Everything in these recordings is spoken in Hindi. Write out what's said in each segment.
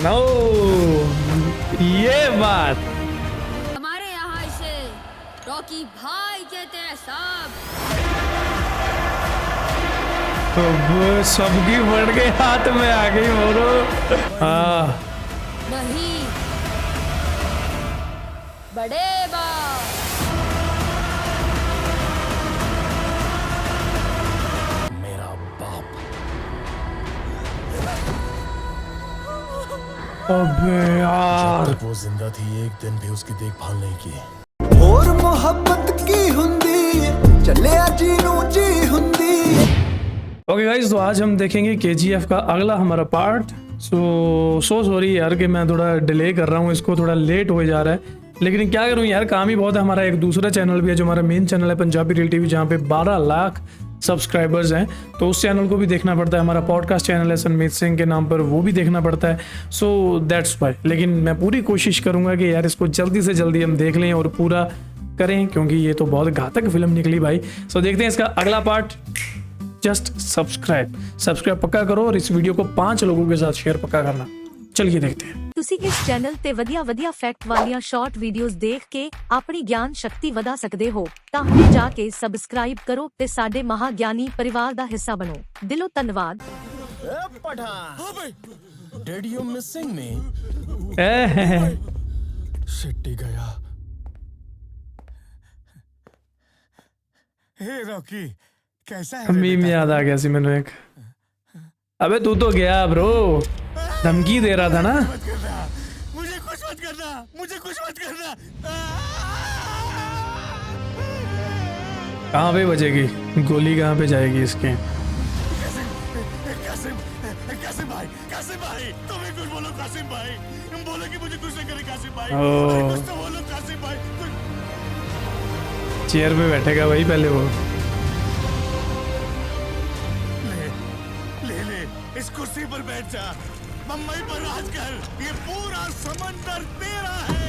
नो, ये बात। हमारे यहाँ इसे रॉकी भाई कहते हैं साहब। अब सबकी बढ़ गई, हाथ में आ गई बोलो। हाँ नहीं, बड़े बाप। मेरा बाप। अबे यार, जब तक वो जिंदा थी एक दिन भी उसकी देखभाल नहीं की। और मोहब्बत की हुंदी चले जी नू जी हुंदी। ओके गाइस, तो आज हम देखेंगे KGF का अगला हमारा पार्ट। सो सॉरी यार कि मैं थोड़ा डिले कर रहा हूँ, इसको थोड़ा लेट हो जा रहा है, लेकिन क्या करूँ यार, काम ही बहुत है। हमारा एक दूसरा चैनल भी है जो हमारा मेन चैनल है पंजाबी रियल टीवी, जहाँ पे 12 लाख सब्सक्राइबर्स हैं, तो उस चैनल को भी देखना पड़ता है। हमारा पॉडकास्ट चैनल है सनमीत सिंह के नाम पर, वो भी देखना पड़ता है। सो दैट्स वाई, लेकिन मैं पूरी कोशिश करूँगा कि यार इसको जल्दी से जल्दी हम देख लें और पूरा करें, क्योंकि ये तो बहुत घातक फिल्म निकली भाई। सो देखते हैं इसका अगला पार्ट। जस्ट सब्सक्राइब पक्का करो और इस वीडियो को 5 लोगों के साथ शेयर पक्का करना। चलिए देखते हैं। ਤੁਸੀਂ ਇਸ ਚੈਨਲ ਤੇ ਵਧੀਆ ਫੈਕਟ ਵਾਲੀਆਂ ਸ਼ਾਰਟ ਵੀਡੀਓਜ਼ ਦੇਖ ਕੇ ਆਪਣੀ ਗਿਆਨ ਸ਼ਕਤੀ ਵਧਾ ਸਕਦੇ ਹੋ ਤਾਂ ਹੁਣੇ ਜਾ ਕੇ ਸਬਸਕ੍ਰਾਈਬ ਕਰੋ ਤੇ ਸਾਡੇ ਮਹਾਗਿਆਨੀ ਪਰਿਵਾਰ ਦਾ ਹਿੱਸਾ ਬਣੋ। ਦਿਲੋਂ ਧੰਨਵਾਦ। हाँ भाई, Did you missing me? शिट्टी गया। हे रॉकी, कैसा है? मीम याद आ गया सी मैंने एक। अबे तू तो गया ब्रो, धमकी दे रहा था ना। मत करना, मुझे कुछ मत करना, मुझे कुछ मत करना। कहाँ पे बजेगी गोली, कहाँ पे जाएगी इसके? कासिम भाई, तुम ही कुछ बोलो कासिम भाई, बोलो कि मुझे कुछ नहीं करे कासिम भाई, ओ। कुछ तो बोलो कासिम भाई। चेयर पे बैठेगा वही पहले वो। ले इस कुर्सी पर बैठ जा, मुंबई पर राज कर, ये पूरा समंदर तेरा है।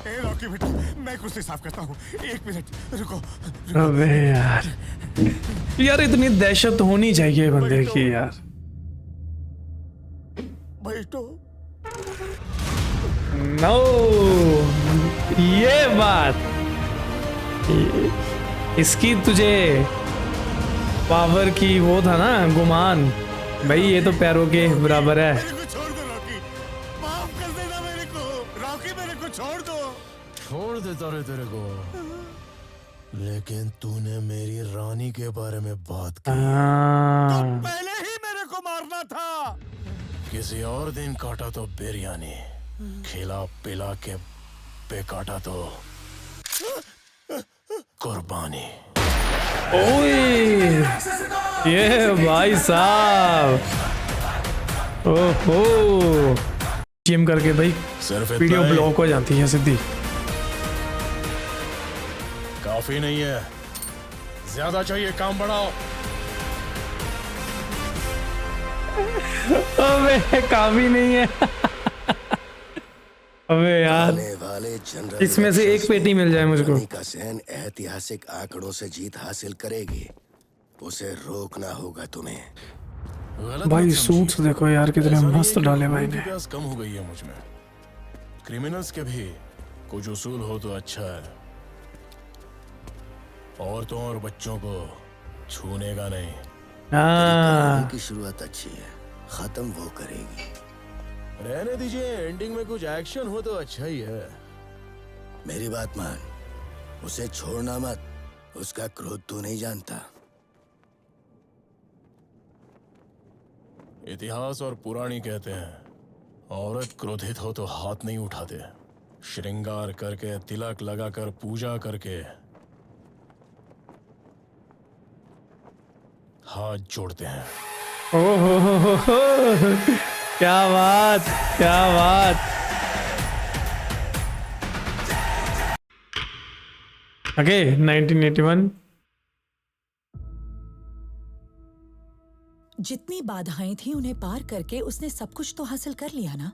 ए रॉकी बेटा, मैं कुर्सी साफ करता हूँ, 1 मिनट रुको। अबे यार इतनी दहशत होनी चाहिए बंदे की यार। बैठो। नो, ये बात, इसकी तुझे पावर की वो था ना गुमान, भाई ये तो पैरों के बराबर है। मेरे को छोड़ दो रॉकी, माफ कर देना मेरे को रॉकी, मेरे को छोड़ दो। छोड़ देता रे तेरे को, लेकिन तूने मेरी रानी के बारे में बात की तो पहले ही मेरे को मारना था। किसी और दिन काटा तो बिरयानी, खिला पिला के पे काटा तो कुर्बानी। ओए ये भाई साहब, ओहो, जिम करके भाई सिर्फ वीडियो इतना ही ब्लॉक हो जाती है सीधी। काफी नहीं है, ज्यादा चाहिए, काम बढ़ाओ। अबे काफी नहीं है। अबे यार, वाले जनरल इसमें से एक पेटी मिल जाए मुझको। का सहन ऐतिहासिक आंकड़ों से जीत हासिल करेगी, उसे रोकना होगा तुम्हें। गलत भाई मत समझिए। सूट्स देखो यार कितने ऐसा नहीं मस्त है कि डाले खून भाई की ने। प्यास कम हो गई है मुझ में। क्रिमिनल्स के भी कुछ उसूल हो तो अच्छा है। औरतों और बच्चों को छूने का नहीं। हाँ की शुरुआत अच्छी है, खत्म वो करेगी। रहने दीजिए, एंडिंग में कुछ एक्शन हो तो अच्छा ही है। मेरी बात मान, उसे छोड़ना मत, उसका क्रोध तू नहीं जानता। इतिहास और पुराणी कहते हैं, औरत क्रोधित हो तो हाथ नहीं उठाते, श्रृंगार करके, तिलक लगाकर, पूजा करके हाथ जोड़ते हैं। ओहो, क्या बात, क्या बात। ओके 1981। जितनी बाधाएं थी उन्हें पार करके उसने सब कुछ तो हासिल कर लिया ना,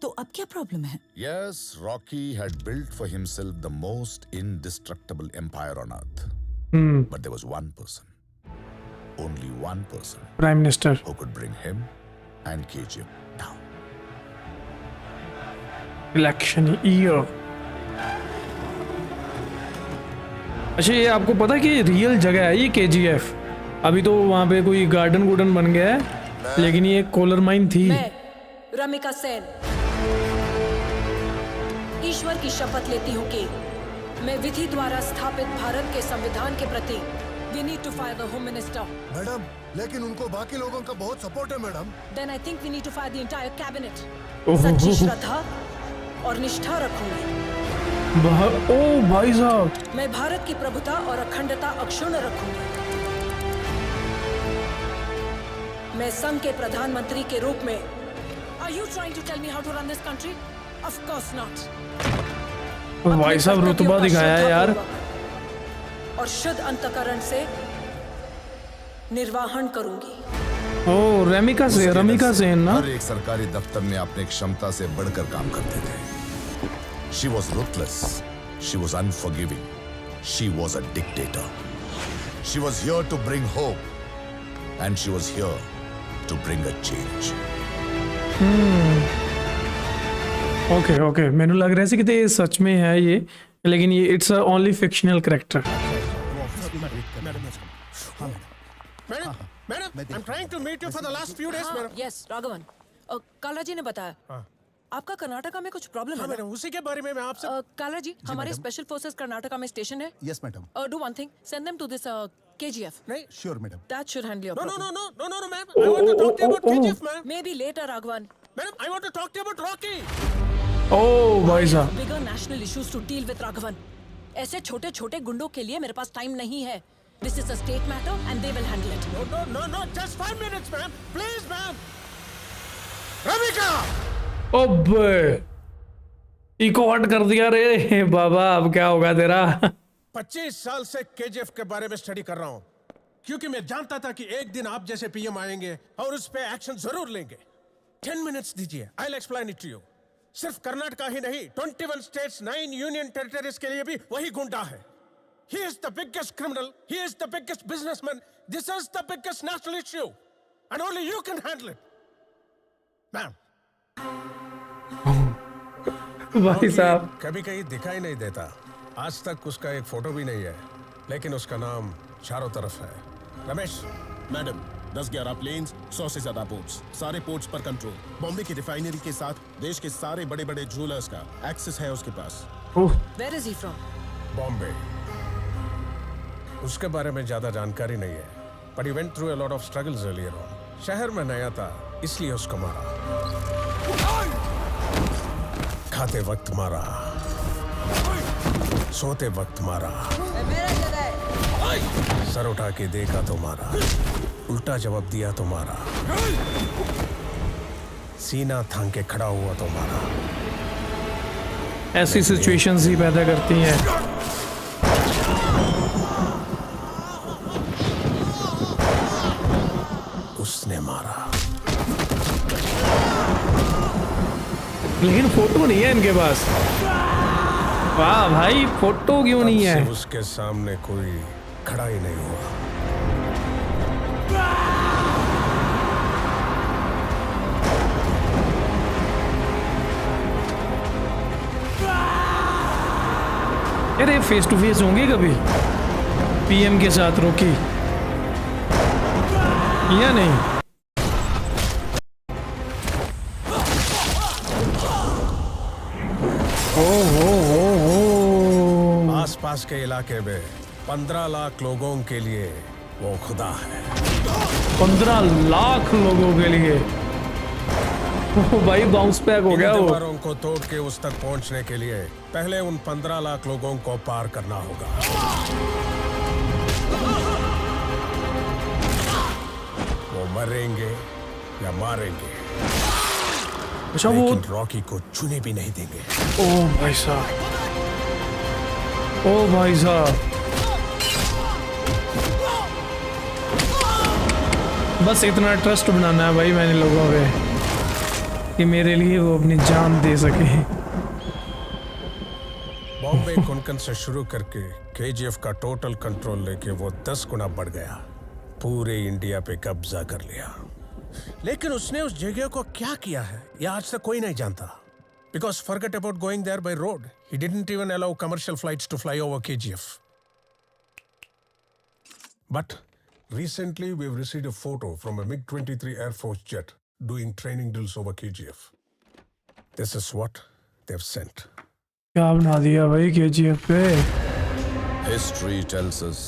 तो अब क्या प्रॉब्लम है? Yes, Rocky had built for himself the most indestructible empire on earth. But there was one person, only one person, prime minister. who could bring him and KGF down. Election year. अच्छा, ये आपको पता है कि रियल जगह है ये KGF? अभी तो वहाँ पे कोई गार्डन गुर्डन बन गया है, लेकिन ये कोलर माइन थी। मैं रमिका सेन ईश्वर की शपथ लेती हूँ कि मैं विधि द्वारा स्थापित भारत के संविधान के प्रति We need to fire the Home Minister. Madam, लेकिन उनको बाकी लोगों का बहुत सपोर्ट है madam. Then I think we need to fire the entire cabinet. ओह, सच्ची श्रद्धा और निष्ठा रखूंगी। ओ भाई साहब, मैं भारत की प्रभुता और अखंडता अक्षुण्ण रखूंगी। मैं संघ के प्रधानमंत्री के रूप में Are you trying to tell me how to run this country? Of course not. भाई साहब रुतबा दिखाया है यार। और शुद्ध अंतकरण से निर्वाहन करूंगी। ओ रमिका सेन ना। हर एक सरकारी दफ्तर में अपने क्षमता से बढ़कर काम करते थे। She was ruthless. She was unforgiving. She was a dictator. She was here to bring hope, and she was here to bring a change. Okay मैंने लग रहा है कि ये सच में है ये, लेकिन ये it's only fictional character. Madam, I'm trying to meet you for the last few days, madam. Yes Raghavan, काला जी ने बताया आपका कर्नाटका में कुछ प्रॉब्लम है। मैडम, उसी के बारे में मैं आपसे काला जी, हमारे स्पेशल फोर्सेस कर्नाटका में स्टेशन है। Yes madam. Do one thing, send them to this KGF. नहीं, sure madam. That should handle your no, problem. no, ma'am. I want to talk to you about KGF, ma'am. Maybe later, Raghavan. Madam, I want to talk to you about Rocky. ओ भाई साहब, Bigger national issues to deal with, Raghavan. ऐसे छोटे छोटे गुंडों के लिए मेरे पास टाइम नहीं है। This is a state matter and they will handle it. No, just 5 minutes, ma'am. Please, ma'am. Ramika! ओबे इको हट कर दिया रे बाबा, अब क्या होगा तेरा? 25 साल से KGF के बारे में स्टडी कर रहा हूँ, क्योंकि मैं जानता था कि एक दिन आप जैसे PM आएंगे और उस पे एक्शन जरूर लेंगे। 10 मिनट्स दीजिए, I'll explain it to you. सिर्फ कर्नाटका ही नहीं, 21 स्टेट्स, 9 यूनियन टेरिटरीज के लिए भी वही गुंडा है। He is the biggest criminal. He is the biggest businessman. This is the biggest national issue, and only you can handle it, ma'am. भाई साहब, कभी कहीं दिखाई नहीं देता, आज तक उसका एक फोटो भी नहीं है, लेकिन उसका नाम चारों तरफ है। रमेश, मैडम, 10-11 प्लेन्स, 100 से ज्यादा बोट्स, सारे पोर्ट्स पर कंट्रोल। बॉम्बे की रिफाइनरी के साथ देश के सारे बड़े बड़े ज्वेलर्स का एक्सेस है उसके पास। Where is he from? Bombay. उसके बारे में ज्यादा जानकारी नहीं है, but he went through a lot of struggles earlier on. शहर में नया था, इसलिए उसको मारा। खाते वक्त मारा, सोते वक्त मारा, सर उठा के देखा तो मारा, उल्टा जवाब दिया तो मारा, सीना थाम के खड़ा हुआ तो मारा। ऐसी सिचुएशंस ही पैदा करती हैं। उसने मारा, लेकिन फोटो नहीं है इनके पास। वाह भाई, फोटो क्यों नहीं है? तब से उसके सामने कोई खड़ा ही नहीं हुआ। अरे फेस टू फेस होंगे कभी PM के साथ रोकी या नहीं? आसपास के इलाके में 15 लाख लोगों के लिए वो खुदा है। 15 लाख लोगों के लिए? ओ भाई, बाउंस बैक हो गया वो। दीवारों को तोड़ के उस तक पहुंचने के लिए पहले उन 15 लाख लोगों को पार करना होगा। वो मरेंगे या मारेंगे, अच्छा, वो लेकिन रॉकी को छूने भी नहीं देंगे। ओ भाई साहब, ओ भाई साहब, बस इतना ट्रस्ट बनाना है भाई मैंने लोगों पे कि मेरे लिए वो अपनी जान दे सके। बॉम्बे कोंकण से शुरू करके KGF का टोटल कंट्रोल लेके वो 10 गुना बढ़ गया, पूरे इंडिया पे कब्जा कर लिया। लेकिन उसने उस जगह को क्या किया है, यह आज तक कोई नहीं जानता। Because forget about going there by road. He didn't even allow commercial flights to fly over KGF. But recently we've received a photo from a MiG-23 Air Force jet doing training drills over KGF. This is what they've sent. क्या बना दिया भाई KGF पे? History tells us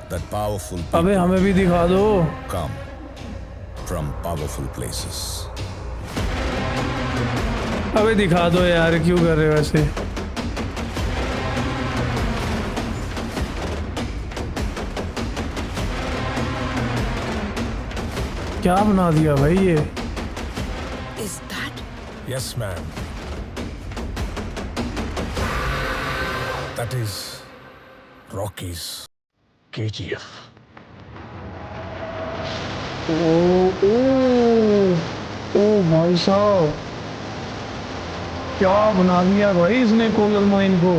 that powerful people अबे हमें भी दिखा दो. come from powerful places. अबे दिखा दो यार, क्यों कर रहे हो ऐसे? क्या बना दिया भाई ये? Is that? Yes, ma'am. That is Rocky's KGF. ओ भाई साहब, क्या बना दिया भाई इसने कोल माइन को?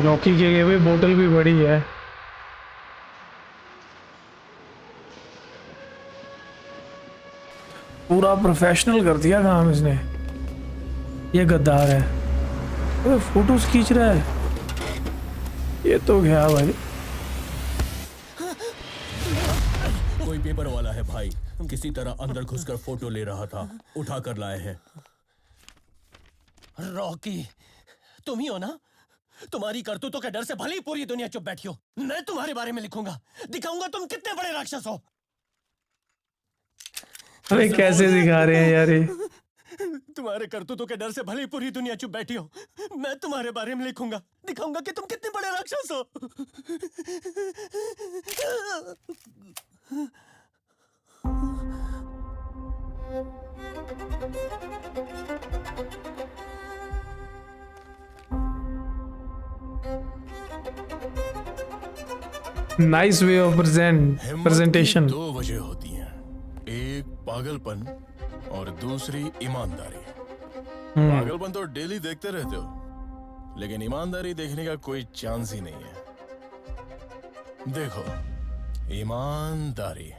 रॉकी के लिए भी बोतल भी बड़ी है. पूरा प्रोफेशनल कर दिया काम इसने. ये गद्दार है. अरे फोटोज खींच रहा है. ये तो क्या भाई? कोई पेपर वाला है भाई, किसी तरह अंदर घुसकर फोटो ले रहा था, उठा कर लाए हैं। रॉकी, तुम ही हो ना? तुम्हारी करतूतों के डर से भली पूरी दुनिया चुप बैठी हो। मैं तुम्हारे बारे में लिखूंगा, दिखाऊंगा तुम कितने बड़े राक्षस हो। अरे कैसे दिखा रहे हैं यार ये? तुम्हारे करतूतों के डर से भली पूरी दुनिया चुप बैठी हो। मैं तुम्हारे बारे में लिखूंगा, दिखाऊंगा कि तुम कितने बड़े राक्षस हो। Nice way of presentation. दो वजह होती हैं, एक पागलपन और दूसरी ईमानदारी। पागलपन तो डेली देखते रहते हो, लेकिन ईमानदारी देखने का कोई चांस ही नहीं है। देखो, ईमानदारी।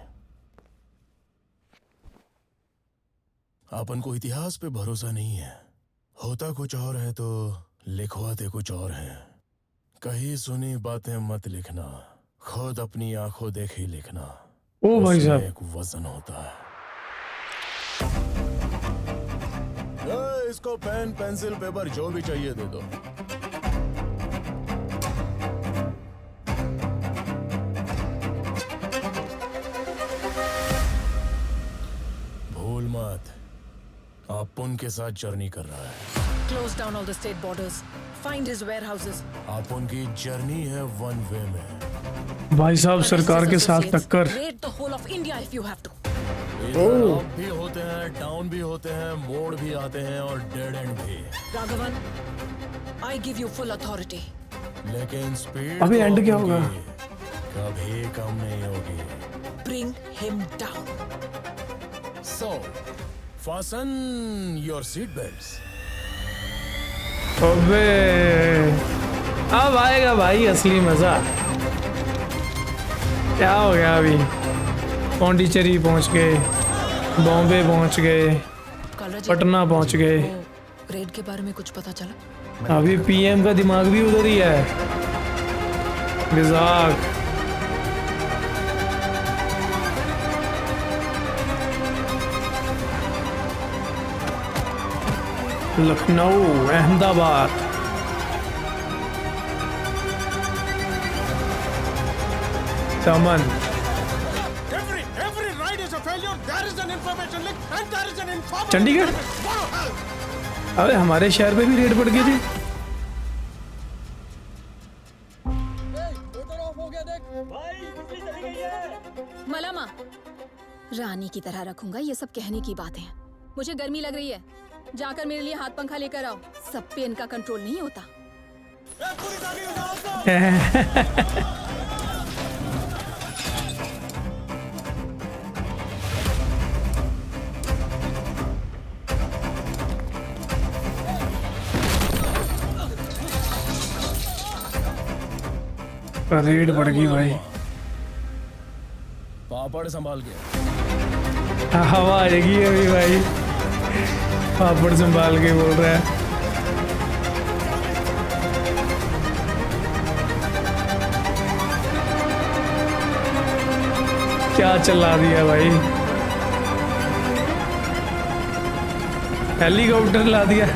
अपन को इतिहास पे भरोसा नहीं है। होता कुछ और है तो लिखवाते कुछ और है। कहीं सुनी बातें मत लिखना, खुद अपनी आंखों देख ही लिखना। ओ भाई उसमें साहब, एक वजन होता है। इसको पेन, पेंसिल, पेपर जो भी चाहिए दे दो। भूल मत, आप उनके साथ जर्नी कर रहा है। Close down all the state borders. Find his warehouses. आप उनकी जर्नी है वन वे में। भाई साहब सरकार के साथ टक्कर। Raid the whole of India if you have to. इधर अप भी होते हैं, डाउन भी होते हैं, मोड़ भी आते हैं और डेड एंड भी। Raghavan, I give you full authority. लेकिन स्पीड अभी एंड क्या होगा? कभी कम नहीं होगी। Bring him down. So, fasten your seat belts. अबे अब आएगा भाई असली मजा। क्या हो गया? अभी पौंडीचेरी पहुंच गए, बॉम्बे पहुंच गए, पटना पहुंच गए। रेड के बारे में कुछ पता चला? अभी पीएम का दिमाग भी उधर ही है। मजाक। लखनऊ, अहमदाबाद। दमन। Every ride is a failure. There is an information leak and there is an information. Chandigarh? अबे हमारे शहर पे भी रेड पड़ गई थी। मलामा, रानी की तरह रखूंगा, ये सब कहने की बात है। मुझे गर्मी लग रही है, जाकर मेरे लिए हाथ पंखा लेकर आओ। सब पे इनका कंट्रोल नहीं होता। रेड बढ़ गई भाई। पापड़ संभाल के। हवा आएगी अभी भाई, पापड़ संभाल के बोल रहा है। क्या चला दिया भाई, हेलीकॉप्टर ला दिया।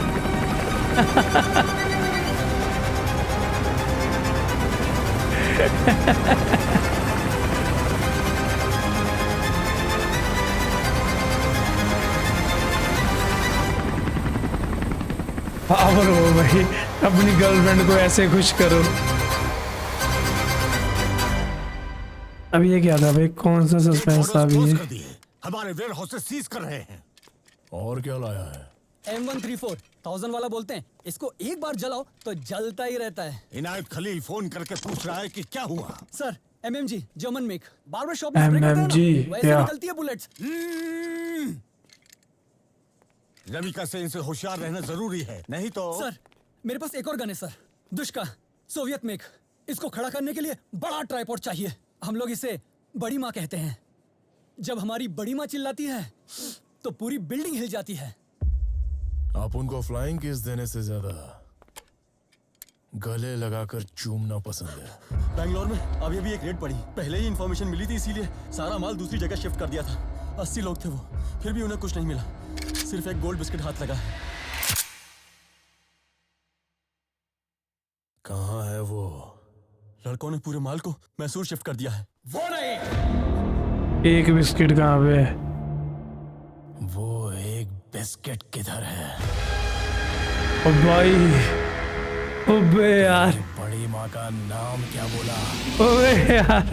पावर हो भाई, अपनी गर्लफ्रेंड को ऐसे खुश करो। अभी ये क्या था भाई, कौन सा सस्पेंस था अभी ये? कर दिए, हमारे वेयर हाउस से सीज कर रहे हैं। और क्या लाया है? M134 1000 वाला बोलते हैं, इसको एक बार जलाओ तो जलता ही रहता है। इनायत खलील फोन करके पूछ रहा है कि क्या हुआ। Sir MMG German make, barber shop में स्प्रे करते हैं MMG, ना, वैसे या। निकलती है बुलेट्स। रविका से इनसे होशियार रहना जरूरी है, नहीं तो। सर मेरे पास एक और गन है सर, दुष्का सोवियत मेक। इसको खड़ा करने के लिए बड़ा ट्राइपॉड चाहिए। हम लोग इसे बड़ी माँ कहते हैं। जब हमारी बड़ी माँ चिल्लाती है तो पूरी बिल्डिंग हिल जाती है। आप उनको फ्लाइंग किस देने से ज्यादा गले लगाकर चूमना पसंद है। बैंगलोर में अभी अभी एक रेड पड़ी, पहले ही इंफॉर्मेशन मिली थी, इसीलिए सारा माल दूसरी जगह शिफ्ट कर दिया था। 80 लोग थे वो, फिर भी उन्हें कुछ नहीं मिला, सिर्फ एक गोल्ड बिस्किट हाथ लगा। कहाँ है वो? लड़कों ने पूरे माल को मैसूर शिफ्ट कर दिया है। वो नहीं, एक बिस्किट कहाँ पे है? वो एक बिस्किट किधर है? ओ भाई, ओबे यार, बड़ी माँ का नाम क्या बोला? ओबे यार।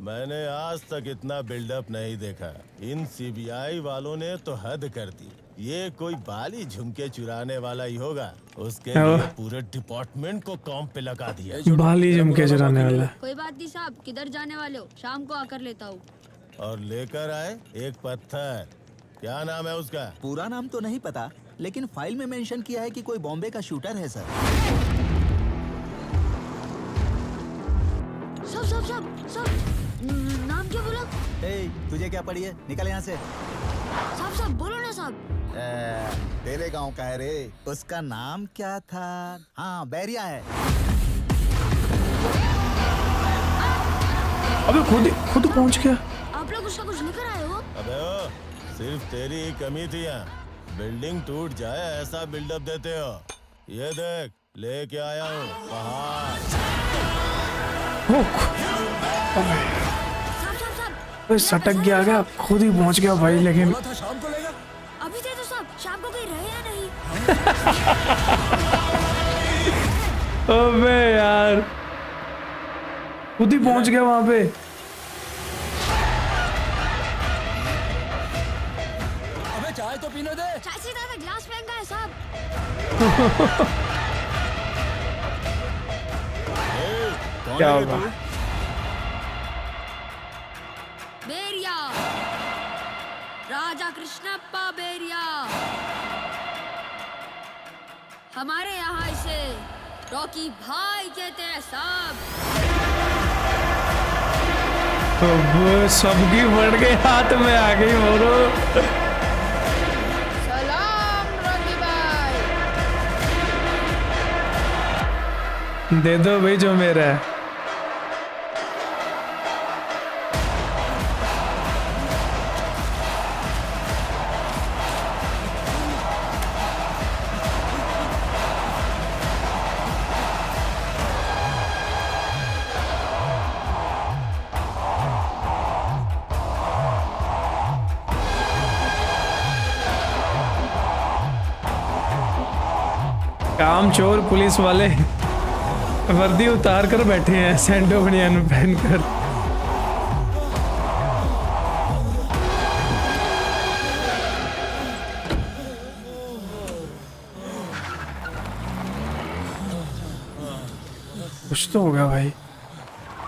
मैंने आज तक इतना बिल्डअप नहीं देखा। इन सीबीआई वालों ने तो हद कर दी। ये कोई बाली झुमके चुराने वाला ही होगा, उसके लिए पूरे डिपार्टमेंट को काम पे लगा दिया। बाली झुमके चुराने वाला। कोई बात नहीं साहब, किधर जाने वाले हो? शाम को आकर लेता हूँ। और लेकर आए एक पत्थर। क्या नाम है उसका? पूरा नाम तो नहीं पता, लेकिन फाइल में मेंशन किया है कि कोई बॉम्बे का शूटर है सर। सब नाम क्या बोला? तुझे क्या पड़ी है? निकल यहाँ से। साहब बोलो ना साहब। तेरे गांव का है रे। उसका नाम क्या था? हाँ, बैरिया है। अबे खुद पहुंच गया। आप लोग उसका कुछ लेकर आए हो? अबे ओ, सिर्फ तेरी ही कमी थी यहाँ। बिल्डिंग टूट जाए ऐसा बिल्डअप देते हो। ये देख, लेके आया हूँ पहाड़। साहब सटक गया, खुद ही पहुंच गया भाई। लेकिन शाम को लेगा। अभी दे दो साहब, शाम को कहीं रहे या नहीं? अबे यार, खुद ही पहुंच गया वहां पे। अबे चाय तो पीने दे। चाय से ज्यादा ग्लास महंगा है साहब। क्या होगा? बेरिया, राजा कृष्णप्पा बेरिया। हमारे यहाँ इसे रॉकी भाई कहते हैं साहब। अब सबकी बढ़ गई, हाथ में आ गई मोरो। सलाम रॉकी भाई। दे दो भाई जो मेरा है। काम चोर पुलिस वाले वर्दी उतार कर बैठे हैं, सैंडो बनियान पहनकर। कुछ तो होगा भाई।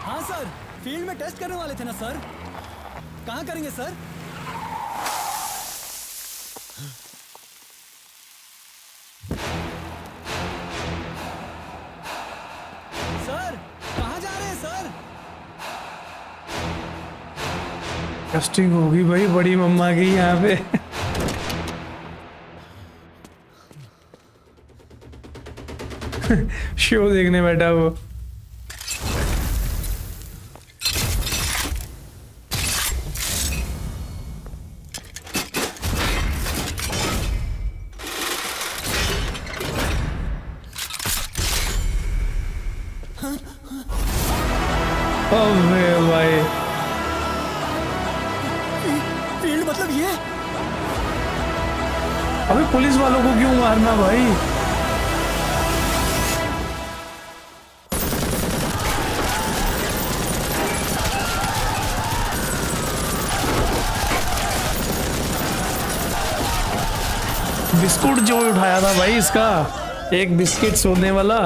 हाँ सर, फील्ड में टेस्ट करने वाले थे ना सर। कहाँ करेंगे सर? कास्टिंग होगी भाई बड़ी मम्मा की यहाँ पे। शो देखने बैठा वो। अबे भाई फील्ड मतलब ये? अबे पुलिस वालों को क्यों मारना भाई? बिस्कुट जो उठाया था भाई इसका, एक बिस्किट सोने वाला।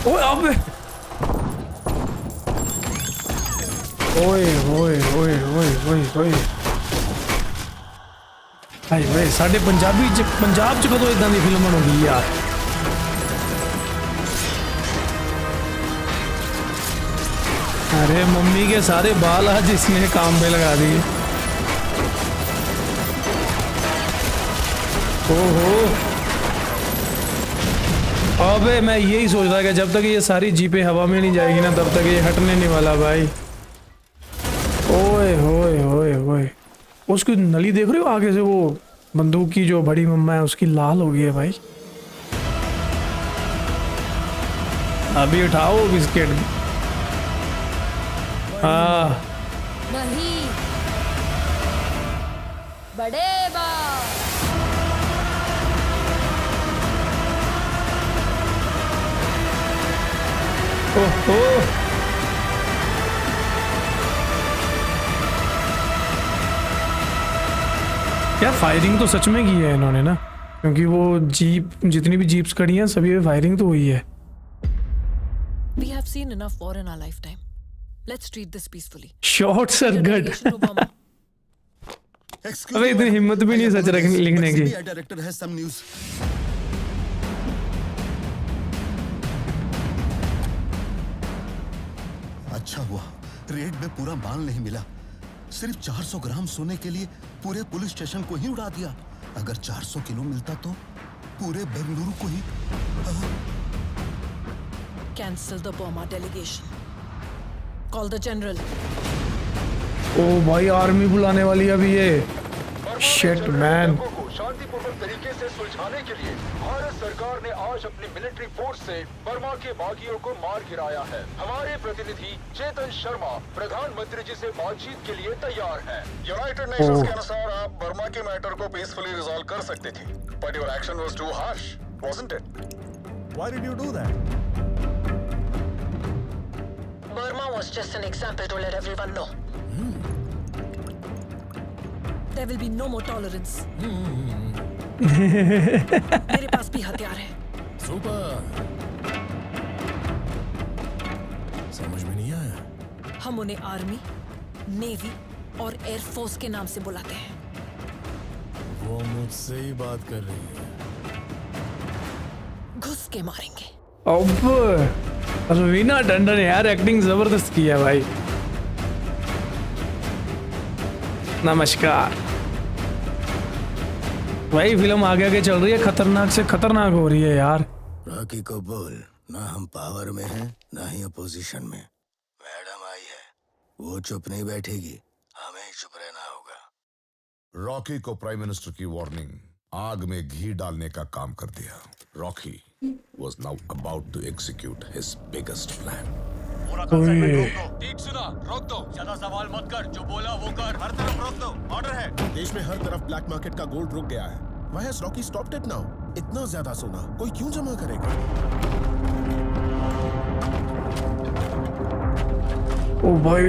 ओए अबे ओए ओए ओए ओए ओए ओए भाई भाई साढ़े पंजाब च कदों इदां दी फिल्म होगी यार। अरे मम्मी के सारे बाल आज इसने काम पे लगा दिए। ओहो अबे मैं यही सोच रहा कि जब तक ये सारी जीपें हवा में नहीं जाएगी ना तब तक ये हटने नहीं वाला भाई। ओए होए होए होए उसकी नली देख रहे हो आगे से, वो बंदूक की जो बड़ी मम्मा है उसकी लाल हो गई है भाई। अभी उठाओ बिस्किट। हाँ नहीं, बड़े बाप। ओहो यार फायरिंग तो सच में की है इन्होंने ना, क्योंकि वो जीप जितनी भी जीप्स खड़ी हैं सभी पे फायरिंग तो हुई है। We have seen enough war in our lifetime. Let's treat this peacefully. Short circuit. अबे इतनी हिम्मत भी नहीं सच लिखने की। डायरेक्टर है सम न्यूज़। अच्छा हुआ रेड में पूरा माल नहीं मिला। सिर्फ 400 ग्राम सोने के लिए पूरे पुलिस स्टेशन को ही उड़ा दिया। अगर 400 किलो मिलता तो पूरे बेंगलुरु को ही। Cancel the Burma delegation. Call the general. ओ भाई आर्मी बुलाने वाली अभी ये। Shit man. शांतिपूर्वक तरीके से सुलझाने के लिए भारत सरकार ने आज अपनी मिलिट्री फोर्स से बर्मा के बागियों को मार गिराया है। हमारे प्रतिनिधि चेतन शर्मा प्रधानमंत्री जी से बातचीत के लिए तैयार हैं। यूनाइटेड नेशंस के अनुसार आप बर्मा के मैटर को पीसफुली रिजॉल्व कर सकते थे, but your action was too harsh, wasn't it? Why did you do that? Burma was just an example to let everyone know. There will be no more tolerance. मेरे पास भी हथियार है। सुपर। समझ में नहीं आया। हम उन्हें आर्मी, नेवी और एयरफोर्स के नाम से बुलाते हैं। वो मुझसे ही बात कर रही है। घुस के मारेंगे। अब रवीना टंडन यार एक्टिंग जबरदस्त की है भाई। नमस्कार भाई, फिल्म आगे आगे चल रही है, खतरनाक से खतरनाक हो रही है यार। रॉकी को बोल ना हम पावर में हैं ना ही अपोजिशन में। मैडम आई है, वो चुप नहीं बैठेगी, हमें ही चुप रहना होगा। रॉकी को प्राइम मिनिस्टर की वार्निंग आग में घी डालने का काम कर दिया। Rocky was now about to execute his biggest plan. ठीक सुना, रोक दो। ज्यादा सवाल मत कर, जो बोला वो कर। हर तरफ रोक दो, ऑर्डर है। देश में हर तरफ ब्लैक मार्केट का गोल्ड रुक गया है। Why has Rocky stopped it now? इतना ज्यादा सोना कोई क्यों जमा करेगा? ओ भाई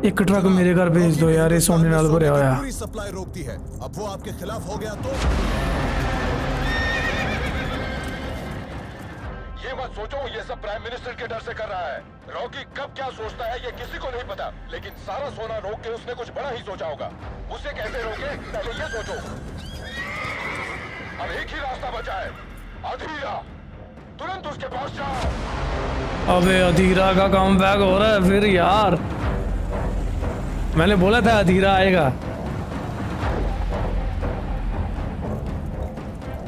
एक ट्रक मेरे घर भेज दो यार, ये सोने नाल भरा होया। पूरी सप्लाई रोकती है। अब वो आपके खिलाफ हो गया तो ये मत सोचो ये सब प्राइम मिनिस्टर के डर से कर रहा है। रॉकी कब क्या सोचता है ये किसी को नहीं पता, लेकिन सारा सोना रोक के उसने कुछ बड़ा ही सोचा होगा। उसे कैसे रोके पहले ये सोचो। अब एक ही रास्ता बचा है, अधीरा। तुरंत उसके पास जाओ। अबे अधीरा का कमबैक हो रहा है फिर यार। मैंने बोला था अधीरा आएगा।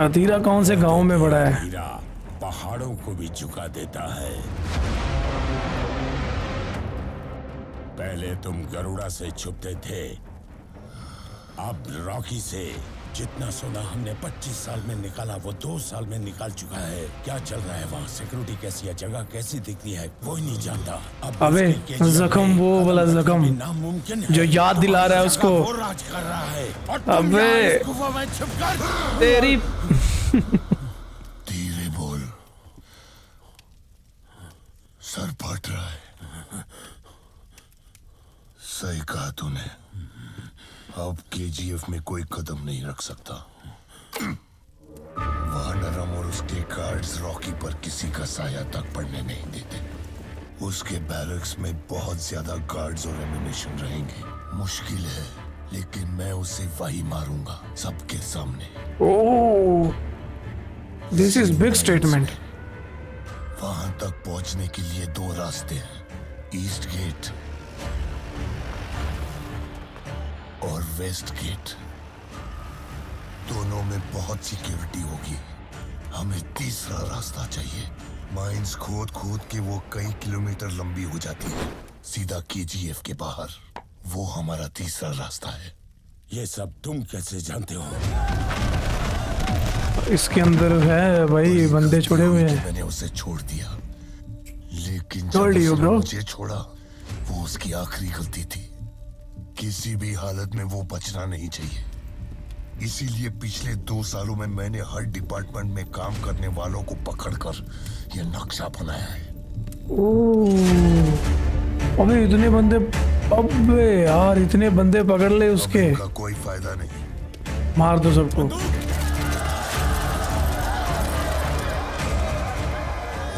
अधीरा कौन से गांव में पड़ा है? हीरा पहाड़ों को भी झुका देता है। पहले तुम गरुड़ा से छुपते थे, अब रॉकी से। जितना सोना हमने 25 साल में निकाला वो 2 साल में निकाल चुका है। क्या चल रहा है वहाँ, सिक्योरिटी कैसी है, जगह कैसी दिखती है, कोई नहीं जानता। अब अबे जख्म, वो वाला जख्म नामुमकिन है। जो याद दिला रहा है उसको। वो राज कर रहा है और तुम अबे यहाँ इस गुफा में छुपकर तेरी धीरे बोल, सर फट रहा है। सही कहा तूने, अब केजीएफ में कोई कदम नहीं रख सकता। वानरम और उसके गार्ड्स रॉकी पर किसी का साया तक पड़ने नहीं देते। उसके बैरक्स में बहुत ज्यादा गार्ड्स और एम्युनिशन रहेंगे। मुश्किल है, लेकिन मैं उसे वही मारूंगा सबके सामने। ओह, दिस इज बिग स्टेटमेंट। वहां तक पहुंचने के लिए 2 रास्ते हैं, ईस्ट गेट और वेस्ट गेट। दोनों में बहुत सिक्योरिटी होगी। हमें तीसरा रास्ता चाहिए। माइंस खोद खोद के वो कई किलोमीटर लंबी हो जाती है, सीधा केजीएफ के बाहर। वो हमारा तीसरा रास्ता है। ये सब तुम कैसे जानते हो? इसके अंदर है भाई, बंदे छोड़े हुए हैं। मैंने उसे छोड़ दिया, लेकिन छोड़ जब दियो उसने ब्रो। मुझे छोड़ा वो उसकी आखिरी गलती थी। किसी भी हालत में वो बचना नहीं चाहिए। इसीलिए पिछले 2 सालों में मैंने हर डिपार्टमेंट में काम करने वालों को पकड़कर यह नक्शा बनाया है। ओह, अबे इतने बंदे, अबे यार इतने बंदे पकड़ ले उसके। का कोई फायदा नहीं, मार दो सबको।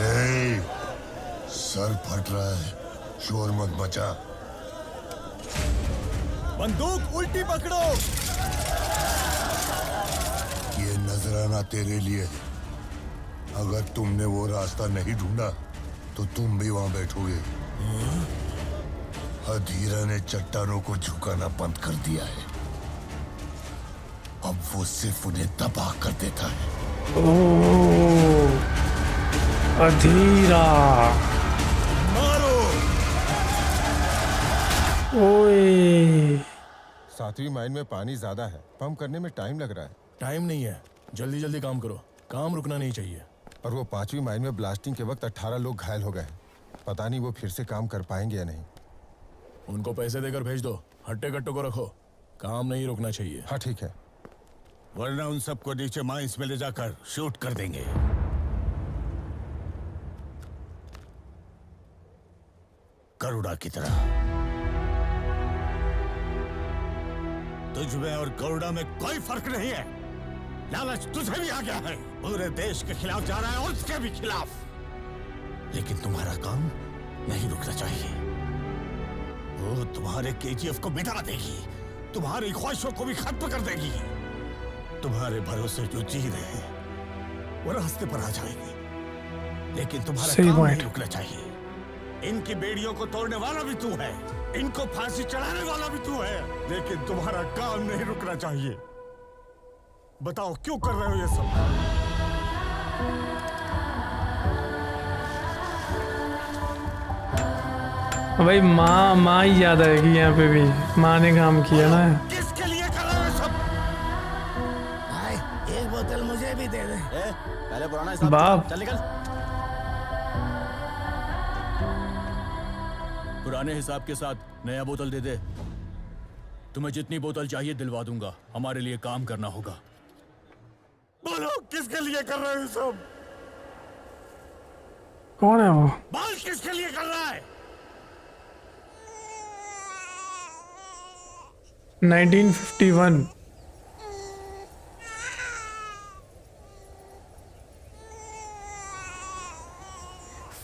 ए, सर फट रहा है, शोर मत मचा। बंदूक उल्टी पकड़ो। ये नजराना तेरे लिए है। अगर तुमने वो रास्ता नहीं ढूंढा तो तुम भी वहां बैठोगे। अधीरा ने चट्टानों को झुकाना बंद कर दिया है, अब वो सिर्फ उन्हें तबाह कर देता है। ओह, अधीरा। मारो। ओए, 7वीं माइन में पानी ज्यादा है, पंप करने में टाइम लग रहा है। टाइम नहीं है, जल्दी जल्दी काम करो, काम रुकना नहीं चाहिए। और वो 5वीं माइन में ब्लास्टिंग के वक्त 18 लोग घायल हो गए। पता नहीं वो फिर से काम कर पाएंगे या नहीं। उनको पैसे देकर भेज दो, हट्टे कट्टों को रखो, काम नहीं रुकना चाहिए। हाँ ठीक है। वरना उन सबको नीचे माइंस में ले जाकर शूट कर देंगे। गरुड़ा की तरह। तुझ में और गरुड़ा में कोई फर्क नहीं है। लालच तुझे भी आ गया है, पूरे देश के खिलाफ जा रहा है और उसके भी खिलाफ। लेकिन तुम्हारा काम नहीं रुकना चाहिए। वो तुम्हारे केजीएफ को मिटा देगी, तुम्हारी ख्वाहिशों को भी खत्म कर देगी। तुम्हारे भरोसे जो जी रहे हैं वो रास्ते पर आ जाएंगे, लेकिन तुम्हारा काम नहीं रुकना चाहिए। इनकी बेड़ियों को तोड़ने वाला भी तू है, इनको फांसी चढ़ाने वाला भी तू है, लेकिन तुम्हारा काम नहीं रुकना चाहिए। बताओ क्यों कर रहे हो ये सब? भाई माँ ही याद आएगी यहाँ पे भी। माँ ने काम किया ना। किसके लिए कर रहे हो ये सब? भाई एक बोतल मुझे भी दे दे। पहले पुराना हिसाब बाप। चल निकल। पुराने हिसाब के साथ नया बोतल दे दे। तुम्हें जितनी बोतल चाहिए दिलवा दूंगा, हमारे लिए काम करना होगा। बोलो किसके लिए कर रहे हो ये सब? कौन है वो? बाल किसके लिए कर रहा है? 1951।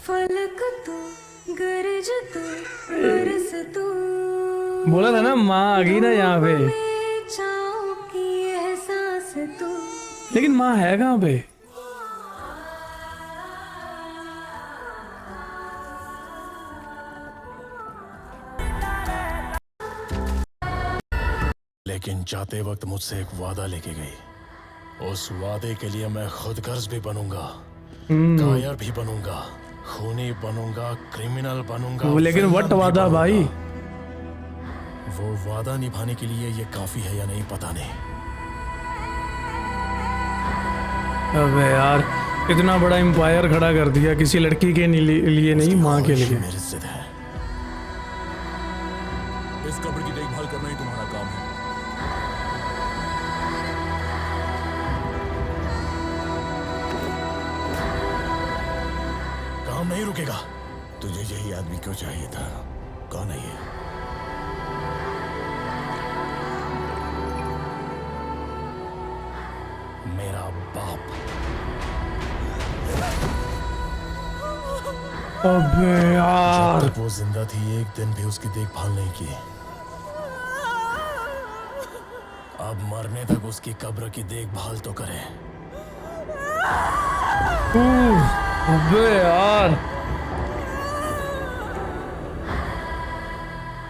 फलक तू गरज तू बरस तू बोला था ना माँ आ गई ना यहाँ पे, चाव की एहसास तू लेकिन माँ है कहाँ पे? लेकिन जाते वक्त मुझसे एक वादा लेके गई। उस वादे के लिए मैं खुद गर्ज भी बनूंगा, कायर भी बनूंगा, खूनी बनूंगा, क्रिमिनल बनूंगा। लेकिन वट वादा भाई, वो वादा निभाने के लिए ये काफी है या नहीं पता नहीं। अबे यार इतना बड़ा एम्पायर खड़ा कर दिया किसी लड़की के लिए नहीं, माँ के लिए। मेरी जिद है। इस कब्र की देखभाल करना ही तुम्हारा काम है। काम नहीं रुकेगा। तुझे यही आदमी क्यों चाहिए था? कौन है ये? मेरा बाप। अबे यार जब तक वो जिंदा थी एक दिन भी उसकी देखभाल नहीं की। अब मरने तक उसकी कब्र की देखभाल तो करे। अबे यार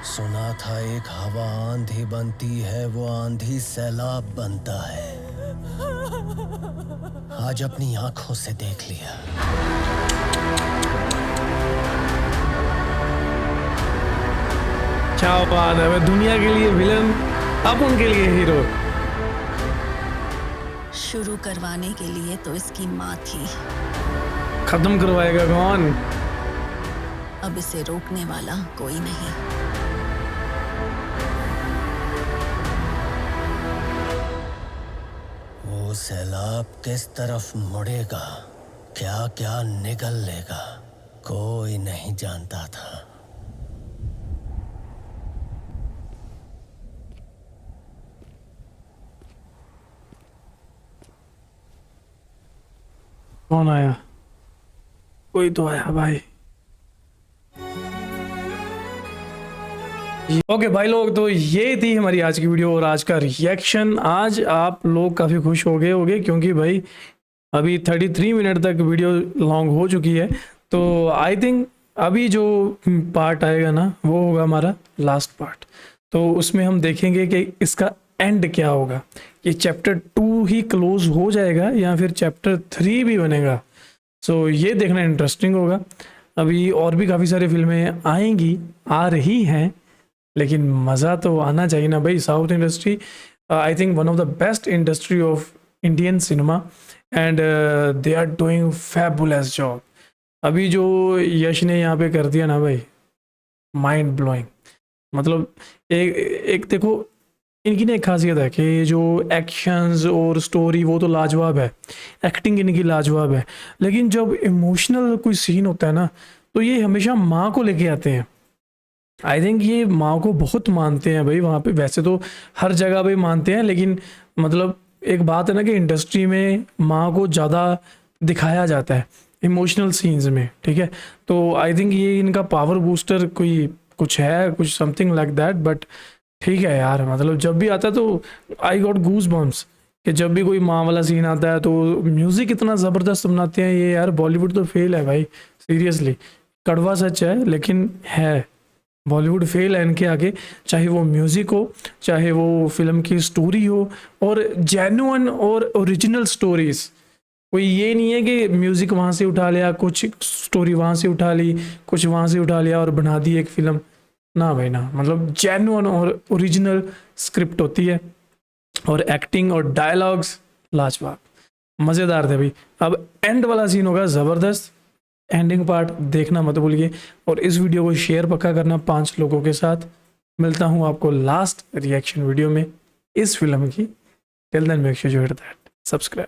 सुना था एक हवा आंधी बनती है, वो आंधी सैलाब बनता है। आज अपनी आंखों से देख लिया। क्या बात है, मैं दुनिया के लिए विलन, अब उनके लिए हीरो। शुरू करवाने के लिए तो इसकी माँ थी, खत्म करवाएगा कौन? अब इसे रोकने वाला कोई नहीं। वो सैलाब किस तरफ मुड़ेगा, क्या क्या निगल लेगा, कोई नहीं जानता था। कौन आया? कोई तो आया भाई। ओके भाई लोग, तो ये थी हमारी आज की वीडियो और आज का रिएक्शन। आज आप लोग काफ़ी खुश हो गए होंगे क्योंकि भाई अभी 33 मिनट तक वीडियो लॉन्ग हो चुकी है। तो आई थिंक अभी जो पार्ट आएगा ना वो होगा हमारा लास्ट पार्ट। तो उसमें हम देखेंगे कि इसका एंड क्या होगा, कि चैप्टर 2 ही क्लोज हो जाएगा या फिर चैप्टर 3 भी बनेगा। सो ये देखना इंटरेस्टिंग होगा। अभी और भी काफ़ी सारी फिल्में आएंगी, आ रही हैं, लेकिन मज़ा तो आना चाहिए ना भाई। South industry I think one of the best industry of Indian cinema and they are doing fabulous job. अभी जो यश ने यहाँ पे कर दिया ना भाई, माइंड ब्लोइंग। मतलब एक देखो इनकी ना एक खासियत है कि जो एक्शंस और स्टोरी वो तो लाजवाब है, एक्टिंग इनकी लाजवाब है, लेकिन जब इमोशनल कोई सीन होता है ना तो ये हमेशा माँ को लेके आते हैं। आई थिंक ये माँ को बहुत मानते हैं भाई वहाँ पे। वैसे तो हर जगह पे मानते हैं, लेकिन मतलब एक बात है ना कि इंडस्ट्री में माँ को ज़्यादा दिखाया जाता है इमोशनल सीन्स में, ठीक है। तो आई थिंक ये इनका पावर बूस्टर कोई कुछ है, कुछ समथिंग लाइक दैट। बट ठीक है यार, मतलब जब भी आता है तो आई गॉट गूज बम्स कि जब भी कोई माँ वाला सीन आता है तो म्यूज़िक इतना ज़बरदस्त बनाते हैं ये। यार बॉलीवुड तो फेल है भाई, सीरियसली, कड़वा सच है लेकिन है। बॉलीवुड फेल है इनके आगे, चाहे वो म्यूज़िक हो, चाहे वो फिल्म की स्टोरी हो, और जेन्युइन और ओरिजिनल स्टोरीज़। कोई ये नहीं है कि म्यूज़िक वहाँ से उठा लिया, कुछ स्टोरी वहाँ से उठा ली, कुछ वहाँ से उठा लिया और बना दी एक फ़िल्म। ना भाई ना, मतलब जेन्युइन और ओरिजिनल स्क्रिप्ट होती है और एक्टिंग और डायलॉग्स लाजवाब, मज़ेदार थे भाई। अब एंड वाला सीन होगा ज़बरदस्त, एंडिंग पार्ट देखना मत भूलिए और इस वीडियो को शेयर पक्का करना 5 लोगों के साथ। मिलता हूँ आपको लास्ट रिएक्शन वीडियो में इस फिल्म की। Till then make sure you hit that subscribe.